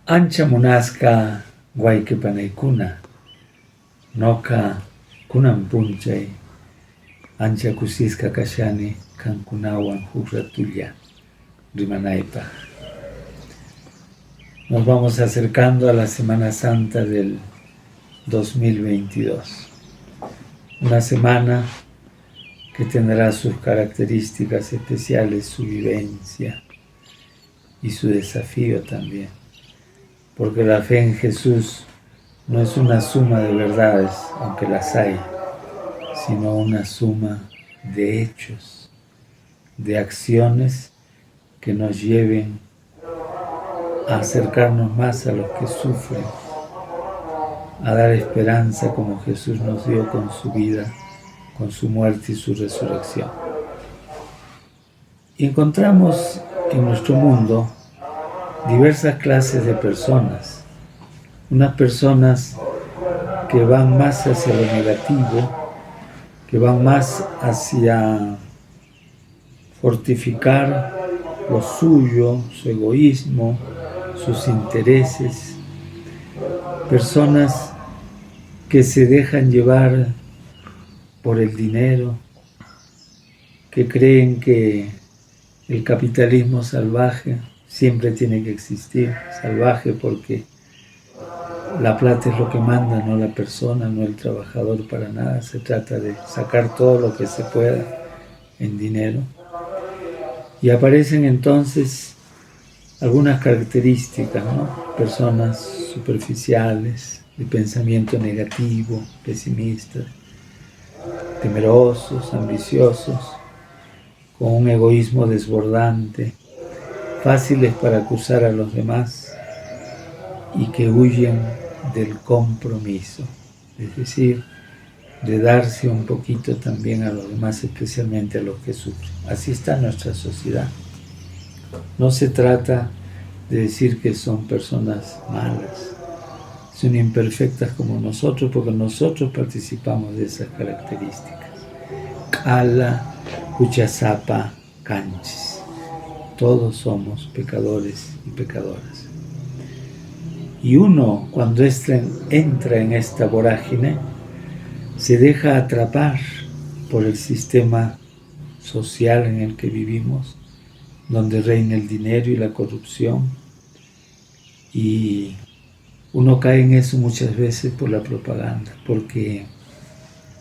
Ancha munasca guayquipanaykuna, noqa kunan punchay, ancha kusisqa kashani kankunawan huk ratulla rimanaypaq. Nos vamos acercando a la Semana Santa del 2022. Una semana que tendrá sus características especiales, su vivencia y su desafío también. Porque la fe en Jesús no es una suma de verdades, aunque las hay, sino una suma de hechos, de acciones que nos lleven a acercarnos más a los que sufren, a dar esperanza como Jesús nos dio con su vida, con su muerte y su resurrección. Y encontramos en nuestro mundo diversas clases de personas, unas personas que van más hacia lo negativo, que van más hacia fortificar lo suyo, su egoísmo, sus intereses, personas que se dejan llevar por el dinero, que creen que el capitalismo salvaje siempre tiene que existir, salvaje porque la plata es lo que manda, no la persona, no el trabajador para nada. Se trata de sacar todo lo que se pueda en dinero. Y aparecen entonces algunas características, ¿no? Personas superficiales, de pensamiento negativo, pesimistas, temerosos, ambiciosos, con un egoísmo desbordante, fáciles para acusar a los demás y que huyen del compromiso, es decir, de darse un poquito también a los demás, especialmente a los que sufren. Así está nuestra sociedad. No se trata de decir que son personas malas, son imperfectas como nosotros, porque nosotros participamos de esas características. Kala, Huchasapa, Canchis. Todos somos pecadores y pecadoras. Y uno, cuando entra en esta vorágine, se deja atrapar por el sistema social en el que vivimos, donde reina el dinero y la corrupción, y uno cae en eso muchas veces por la propaganda, porque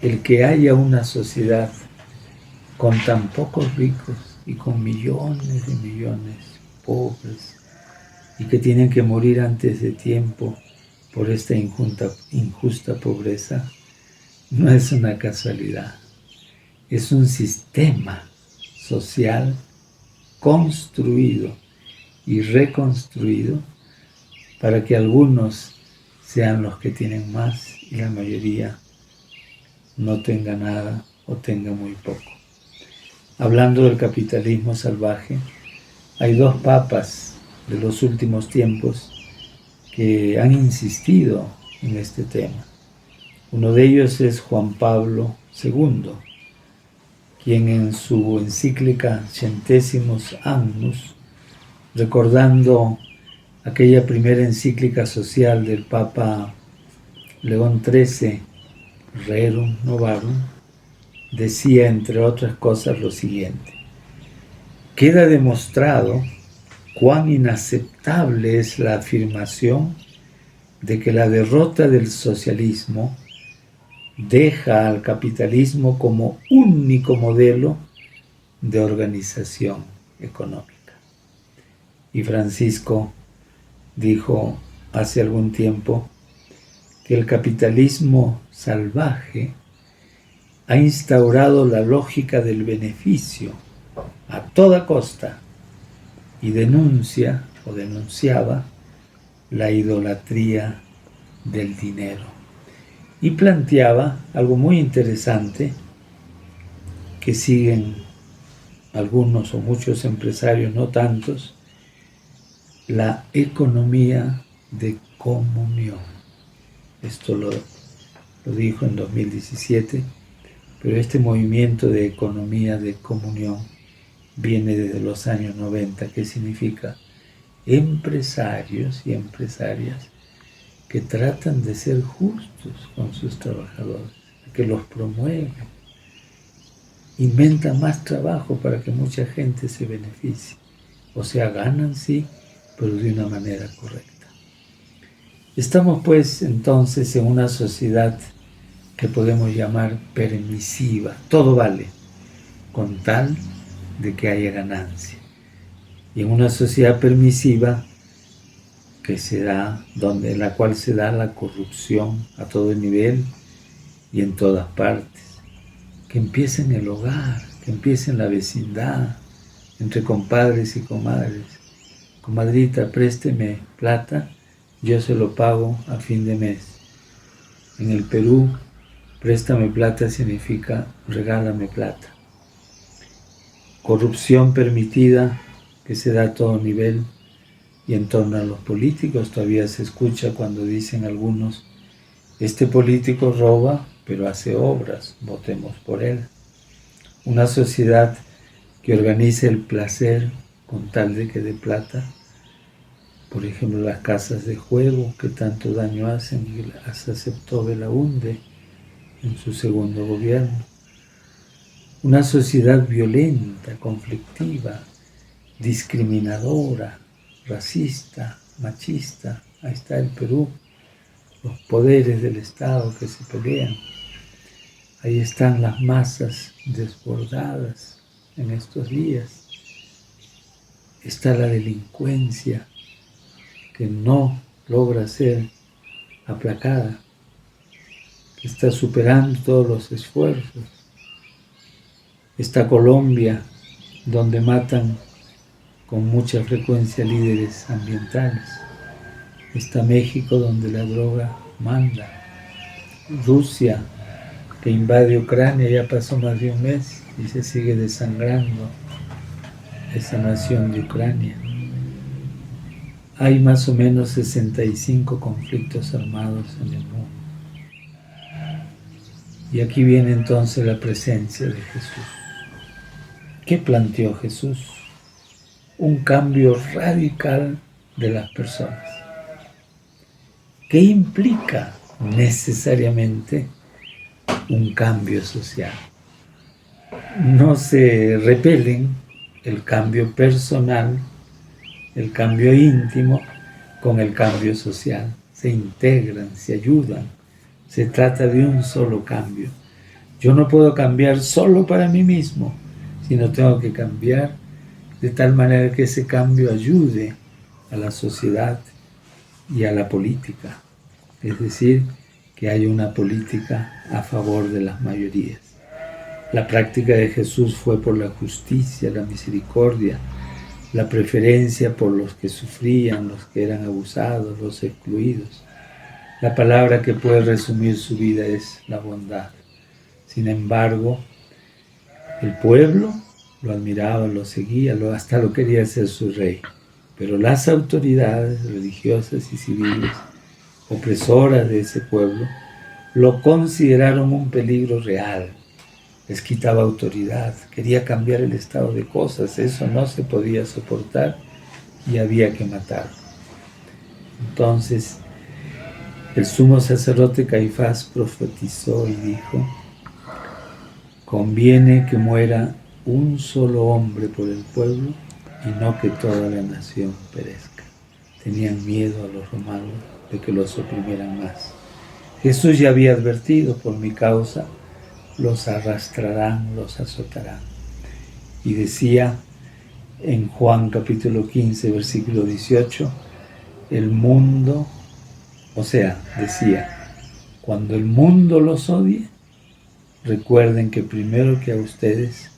el que haya una sociedad con tan pocos ricos y con millones de millones pobres, y que tienen que morir antes de tiempo por esta injusta pobreza, no es una casualidad, es un sistema social construido y reconstruido para que algunos sean los que tienen más y la mayoría no tenga nada o tenga muy poco. Hablando del capitalismo salvaje, hay dos papas de los últimos tiempos que han insistido en este tema. Uno de ellos es Juan Pablo II, quien en su encíclica Centésimos Annus, recordando aquella primera encíclica social del Papa León XIII, Rerum Novarum, decía, entre otras cosas, lo siguiente: queda demostrado cuán inaceptable es la afirmación de que la derrota del socialismo deja al capitalismo como único modelo de organización económica. Y Francisco dijo hace algún tiempo que el capitalismo salvaje ha instaurado la lógica del beneficio a toda costa y denuncia o denunciaba la idolatría del dinero. Y planteaba algo muy interesante que siguen algunos o muchos empresarios, no tantos, la economía de comunión. Esto lo dijo en 2017, pero este movimiento de economía de comunión viene desde los años 90. ¿Qué significa? empresarios y empresarias que tratan de ser justos con sus trabajadores, que los promueven, inventan más trabajo para que mucha gente se beneficie. O sea, ganan sí, pero de una manera correcta. Estamos pues entonces en una sociedad que podemos llamar permisiva. Todo vale, con tal de que haya ganancia. Y en una sociedad permisiva que se da, en la cual se da la corrupción a todo nivel y en todas partes, que empiece en el hogar, que empiece en la vecindad, entre compadres y comadres. Comadrita, présteme plata, yo se lo pago a fin de mes. En el Perú, préstame plata significa regálame plata. Corrupción permitida que se da a todo nivel y en torno a los políticos todavía se escucha cuando dicen algunos, este político roba pero hace obras, votemos por él. Una sociedad que organice el placer con tal de que dé plata, por ejemplo las casas de juego que tanto daño hacen y las aceptó Belaúnde en su segundo gobierno. Una sociedad violenta, conflictiva, discriminadora, racista, machista. Ahí está el Perú, los poderes del Estado que se pelean. Ahí están las masas desbordadas en estos días. Está la delincuencia que no logra ser aplacada, que está superando todos los esfuerzos. Está Colombia, donde matan con mucha frecuencia líderes ambientales. Está México, donde la droga manda. Rusia, que invade Ucrania, ya pasó más de un mes y se sigue desangrando esa nación de Ucrania. Hay más o menos 65 conflictos armados en el mundo. Y aquí viene entonces la presencia de Jesús. ¿Qué planteó Jesús? Un cambio radical de las personas. ¿Qué implica necesariamente un cambio social? No se repelen el cambio personal, el cambio íntimo con el cambio social. Se integran, se ayudan. Se trata de un solo cambio. Yo no puedo cambiar solo para mí mismo, sino tengo que cambiar de tal manera que ese cambio ayude a la sociedad y a la política. Es decir, que haya una política a favor de las mayorías. La práctica de Jesús fue por la justicia, la misericordia, la preferencia por los que sufrían, los que eran abusados, los excluidos. La palabra que puede resumir su vida es la bondad. Sin embargo, el pueblo lo admiraba, lo seguía, hasta lo quería ser su rey. Pero las autoridades religiosas y civiles, opresoras de ese pueblo, lo consideraron un peligro real. Les quitaba autoridad, quería cambiar el estado de cosas, eso no se podía soportar y había que matarlo. Entonces, el sumo sacerdote Caifás profetizó y dijo, conviene que muera un solo hombre por el pueblo y no que toda la nación perezca. Tenían miedo a los romanos de que los oprimieran más. Jesús ya había advertido, por mi causa, los arrastrarán, los azotarán. Y decía en Juan capítulo 15, versículo 18, el mundo, decía, cuando el mundo los odie, recuerden que primero que a ustedes,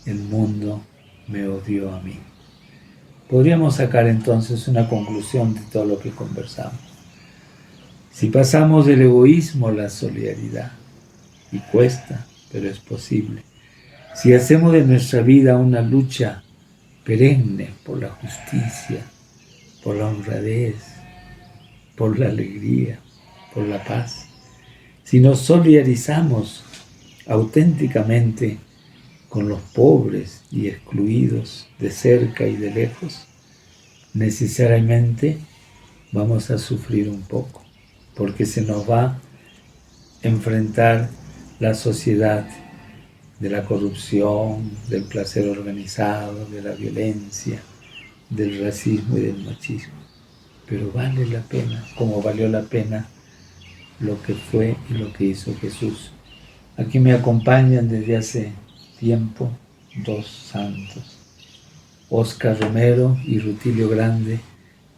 el mundo me odió a mí. Podríamos sacar entonces una conclusión de todo lo que conversamos. Si pasamos del egoísmo a la solidaridad, y cuesta, pero es posible. Si hacemos de nuestra vida una lucha perenne por la justicia, por la honradez, por la alegría, por la paz, si nos solidarizamos auténticamente con los pobres y excluidos de cerca y de lejos, necesariamente vamos a sufrir un poco, porque se nos va a enfrentar la sociedad de la corrupción, del placer organizado, de la violencia, del racismo y del machismo. Pero vale la pena, como valió la pena lo que fue y lo que hizo Jesús. Aquí me acompañan desde hace tiempo dos santos, Óscar Romero y Rutilio Grande,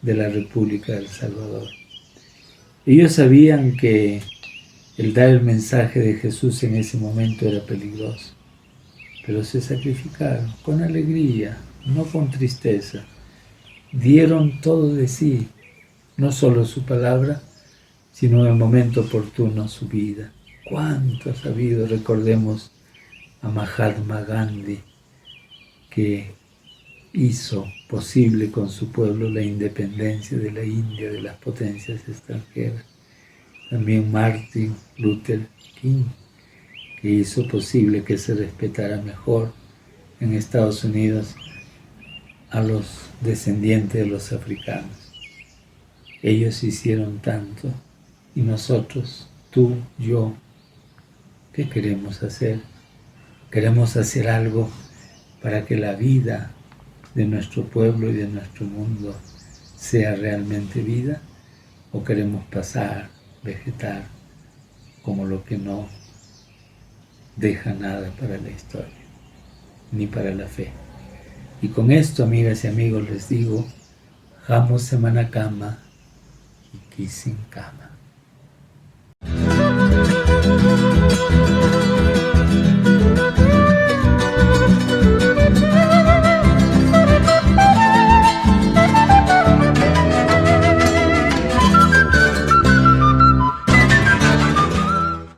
de la República del Salvador. Ellos sabían que el dar el mensaje de Jesús en ese momento era peligroso, pero se sacrificaron con alegría, no con tristeza. Dieron todo de sí, no solo su palabra, sino en el momento oportuno su vida. ¿Cuánto ha sabido? Recordemos a Mahatma Gandhi, que hizo posible con su pueblo la independencia de la India de las potencias extranjeras. También Martin Luther King, que hizo posible que se respetara mejor en Estados Unidos a los descendientes de los africanos. Ellos hicieron tanto y nosotros, tú, yo, ¿qué queremos hacer? ¿Queremos hacer algo para que la vida de nuestro pueblo y de nuestro mundo sea realmente vida? ¿O queremos pasar, vegetar, como lo que no deja nada para la historia, ni para la fe? Y con esto, amigas y amigos, les digo, Jamo Semana Kama y Kisin Kama.